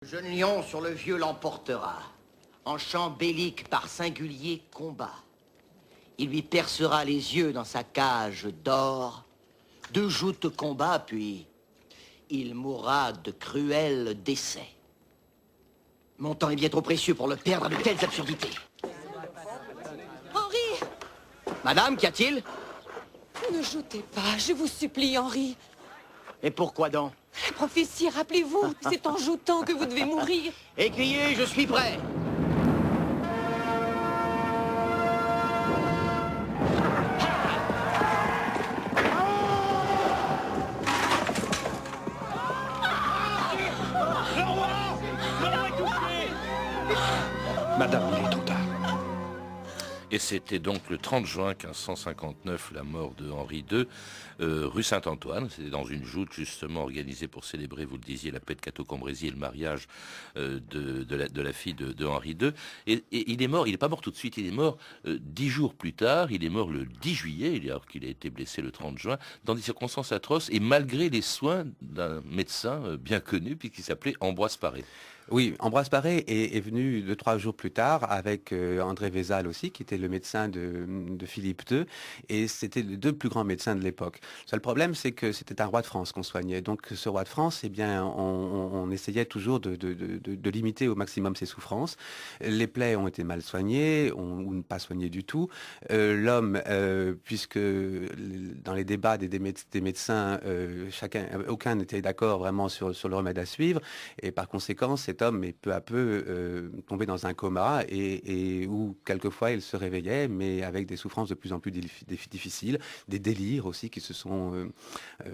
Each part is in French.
Jeune lion sur le vieux l'emportera, en chant bellique par singulier combat. Il lui percera les yeux dans sa cage d'or, de joutes combats, puis il mourra de cruels décès. Mon temps est bien trop précieux pour le perdre à de telles absurdités. Henri! Madame, qu'y a-t-il? Ne joutez pas, je vous supplie, Henri. Et pourquoi donc? La prophétie, rappelez-vous, c'est en joutant que vous devez mourir. Écuyer, je suis prêt. Madame, il est trop tard. Et c'était donc le 30 juin 1559, la mort de Henri II, rue Saint-Antoine. C'était dans une joute justement organisée pour célébrer, vous le disiez, la paix de Cateau-Cambrésis et le mariage de la fille de Henri II. Et il est mort, il n'est pas mort tout de suite, il est mort 10 jours plus tard, il est mort le 10 juillet, alors qu'il a été blessé le 30 juin, dans des circonstances atroces et malgré les soins d'un médecin bien connu, puis qui s'appelait Ambroise Paré. Oui, Ambroise Paré est venu 2-3 jours plus tard avec André Vézal aussi, qui était le médecin de Philippe II, et c'était les deux plus grands médecins de l'époque. Le seul problème, c'est que c'était un roi de France qu'on soignait. Donc ce roi de France, eh bien, on essayait toujours de limiter au maximum ses souffrances. Les plaies ont été mal soignées, ou pas soignées du tout. L'homme, puisque dans les débats des médecins, aucun n'était d'accord vraiment sur le remède à suivre, et par conséquent, cet homme est peu à peu tombé dans un coma et où quelquefois il se réveillait, mais avec des souffrances de plus en plus difficiles, des délires aussi qui se sont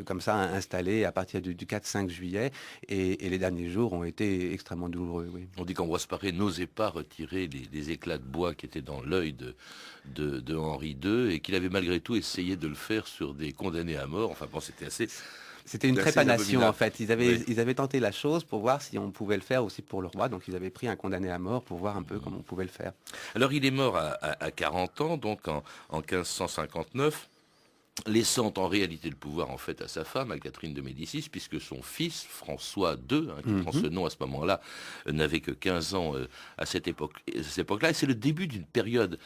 comme ça installés à partir du 4-5 juillet et les derniers jours ont été extrêmement douloureux. Oui. On dit qu'Ambroise Paré n'osait pas retirer les éclats de bois qui étaient dans l'œil de Henri II et qu'il avait malgré tout essayé de le faire sur des condamnés à mort. Enfin bon, c'était assez... C'était une trépanation en fait. Ils avaient Oui. tenté la chose pour voir si on pouvait le faire aussi pour le roi. Donc ils avaient pris un condamné à mort pour voir un peu comment on pouvait le faire. Alors il est mort à 40 ans, donc en 1559. Laissant en réalité le pouvoir en fait à sa femme, à Catherine de Médicis, puisque son fils, François II, qui prend ce nom à ce moment-là, n'avait que 15 ans à cette époque-là. Et c'est le début d'une période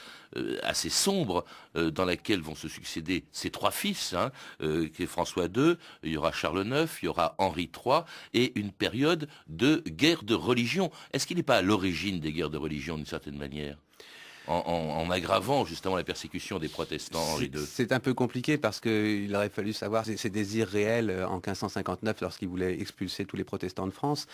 assez sombre dans laquelle vont se succéder ses trois fils, qui est François II, il y aura Charles IX, il y aura Henri III, et une période de guerre de religion. Est-ce qu'il n'est pas à l'origine des guerres de religion d'une certaine manière ? En aggravant justement la persécution des protestants, Henri II. C'est un peu compliqué parce qu'il aurait fallu savoir ses désirs réels en 1559 lorsqu'il voulait expulser tous les protestants de France.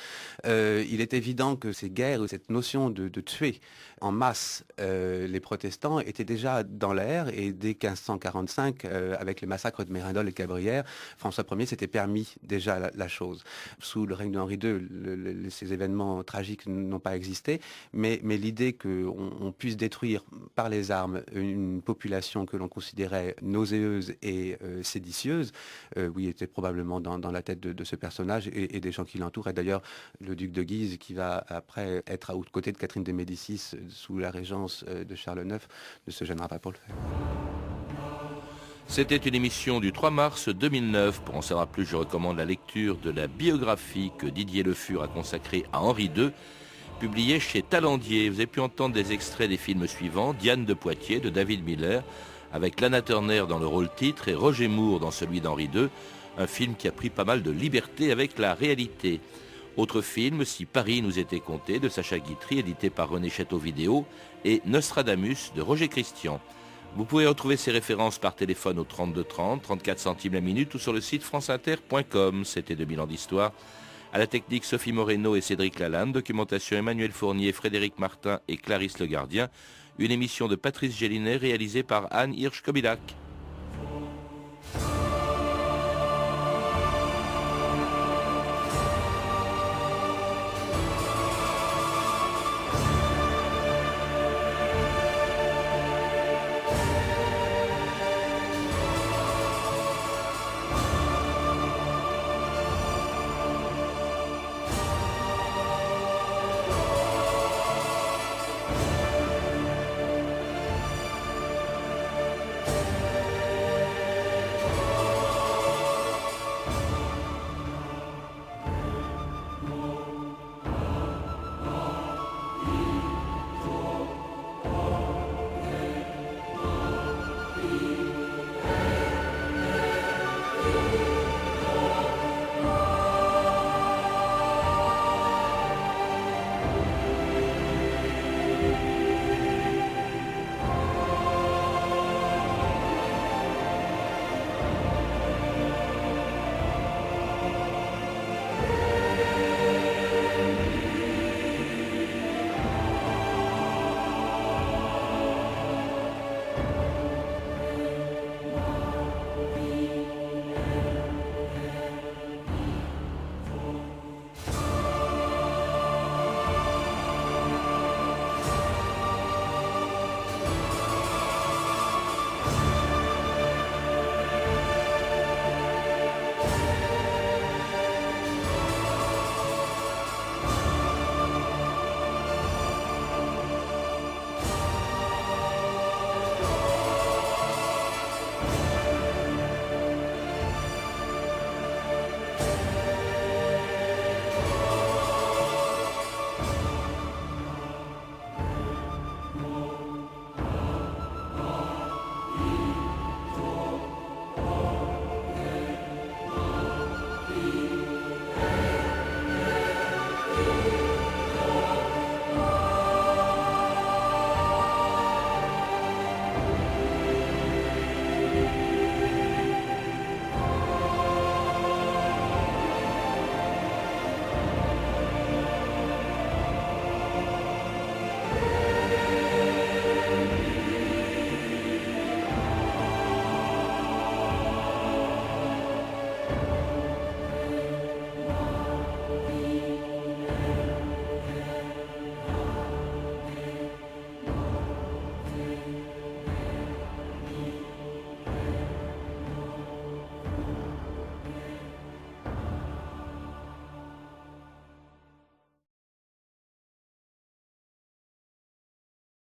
Il est évident que ces guerres, cette notion de tuer en masse les protestants était déjà dans l'air et dès 1545, avec les massacres de Mérindol et Cabrières, François Ier s'était permis déjà la chose. Sous le règne d'Henri II, ces événements tragiques n'ont pas existé, mais l'idée qu'on puisse détruire par les armes une population que l'on considérait nauséeuse et séditieuse, oui, était probablement dans la tête de ce personnage et des gens qui l'entourent. Et d'ailleurs, le duc de Guise, qui va après être aux côtés de Catherine de Médicis sous la régence de Charles IX, ne se gênera pas pour le faire. C'était une émission du 3 mars 2009. Pour en savoir plus, je recommande la lecture de la biographie que Didier Le Fur a consacrée à Henri II, publié chez Talendier. Vous avez pu entendre des extraits des films suivants: Diane de Poitiers de David Miller, avec Lana Turner dans le rôle titre et Roger Moore dans celui d'Henri II, un film qui a pris pas mal de liberté avec la réalité. Autre film, Si Paris nous était compté, de Sacha Guitry, édité par René Château Vidéo, et Nostradamus de Roger Christian. Vous pouvez retrouver ces références par téléphone au 32 30, 34 centimes la minute ou sur le site franceinter.com. C'était 2000 ans d'histoire. À la technique, Sophie Moreno et Cédric Lalanne. Documentation, Emmanuel Fournier, Frédéric Martin et Clarisse Le Gardien. Une émission de Patrice Gélinet réalisée par Anne Hirsch-Kobilac.